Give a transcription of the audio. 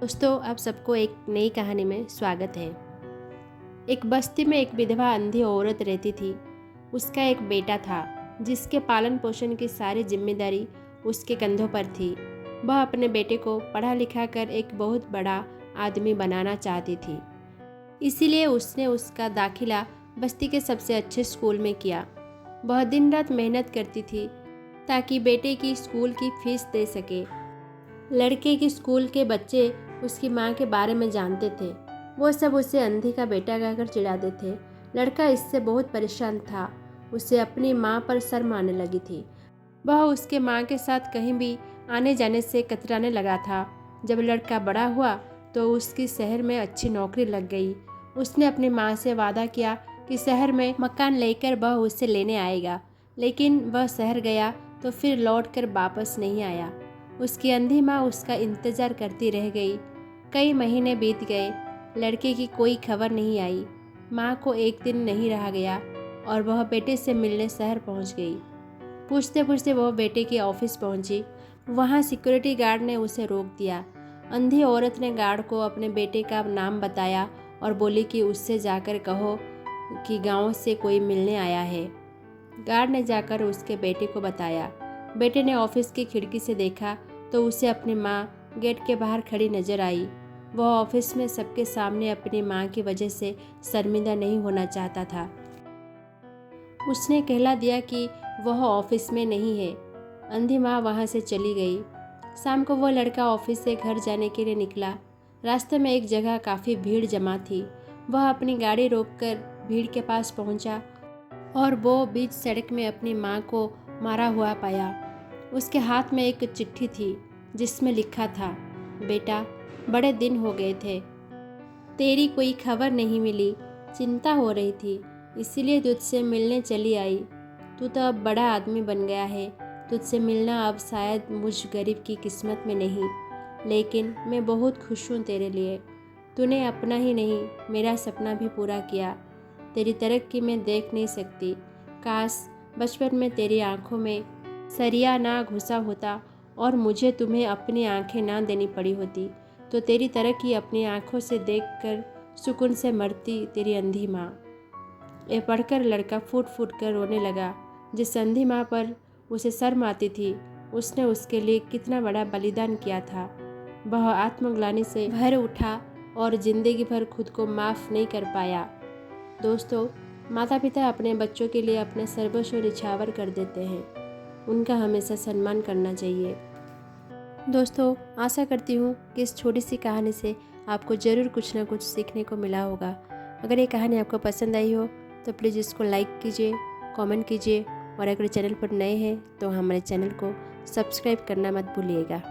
दोस्तों, आप सबको एक नई कहानी में स्वागत है। एक बस्ती में एक विधवा अंधी औरत रहती थी। उसका एक बेटा था जिसके पालन पोषण की सारी जिम्मेदारी उसके कंधों पर थी। वह अपने बेटे को पढ़ा लिखा कर एक बहुत बड़ा आदमी बनाना चाहती थी। इसीलिए उसने उसका दाखिला बस्ती के सबसे अच्छे स्कूल में किया। वह दिन रात मेहनत करती थी ताकि बेटे की स्कूल की फीस दे सके। लड़के के स्कूल के बच्चे उसकी माँ के बारे में जानते थे। वो सब उसे अंधी का बेटा कहकर चिढ़ाते थे। लड़का इससे बहुत परेशान था। उसे अपनी माँ पर शर्म आने लगी थी। वह उसके माँ के साथ कहीं भी आने जाने से कतराने लगा था। जब लड़का बड़ा हुआ तो उसकी शहर में अच्छी नौकरी लग गई। उसने अपनी माँ से वादा किया कि शहर में मकान लेकर वह उसे लेने आएगा, लेकिन वह शहर गया तो फिर लौटकर वापस नहीं आया। उसकी अंधी माँ उसका इंतज़ार करती रह गई। कई महीने बीत गए, लड़के की कोई खबर नहीं आई। माँ को एक दिन नहीं रहा गया और वह बेटे से मिलने शहर पहुँच गई। पूछते पूछते वह बेटे के ऑफिस पहुँची। वहाँ सिक्योरिटी गार्ड ने उसे रोक दिया। अंधी औरत ने गार्ड को अपने बेटे का नाम बताया और बोली कि उससे जाकर कहो कि गांव से कोई मिलने आया है। गार्ड ने जाकर उसके बेटे को बताया। बेटे ने ऑफिस की खिड़की से देखा तो उसे अपनी माँ गेट के बाहर खड़ी नजर आई। वह ऑफिस में सबके सामने अपनी माँ की वजह से शर्मिंदा नहीं होना चाहता था। उसने कहला दिया कि वह ऑफिस में नहीं है। अंधी माँ वहाँ से चली गई। शाम को वह लड़का ऑफिस से घर जाने के लिए निकला। रास्ते में एक जगह काफ़ी भीड़ जमा थी। वह अपनी गाड़ी रोककर भीड़ के पास पहुँचा और वो बीच सड़क में अपनी माँ को मारा हुआ पाया। उसके हाथ में एक चिट्ठी थी जिसमें लिखा था, बेटा, बड़े दिन हो गए थे, तेरी कोई खबर नहीं मिली। चिंता हो रही थी, इसीलिए तुझसे मिलने चली आई। तू तो अब बड़ा आदमी बन गया है। तुझसे मिलना अब शायद मुझ गरीब की किस्मत में नहीं, लेकिन मैं बहुत खुश हूँ तेरे लिए। तूने अपना ही नहीं, मेरा सपना भी पूरा किया। तेरी तरक्की मैं देख नहीं सकती। काश बचपन में तेरी आंखों में सरिया ना घुसा होता और मुझे तुम्हें अपनी आंखें ना देनी पड़ी होती, तो तेरी तरक्की अपनी आंखों से देखकर सुकून से मरती तेरी अंधी माँ। ये पढ़कर लड़का फूट फूट कर रोने लगा। जिस अंधी माँ पर उसे शर्म आती थी, उसने उसके लिए कितना बड़ा बलिदान किया था। वह आत्मग्लानि से भर उठा और जिंदगी भर खुद को माफ़ नहीं कर पाया। दोस्तों, माता पिता अपने बच्चों के लिए अपना सर्वस्व निछावर कर देते हैं। उनका हमेशा सम्मान करना चाहिए। दोस्तों, आशा करती हूँ कि इस छोटी सी कहानी से आपको ज़रूर कुछ ना कुछ सीखने को मिला होगा। अगर ये कहानी आपको पसंद आई हो तो प्लीज़ इसको लाइक कीजिए, कमेंट कीजिए और अगर चैनल पर नए हैं तो हमारे चैनल को सब्सक्राइब करना मत भूलिएगा।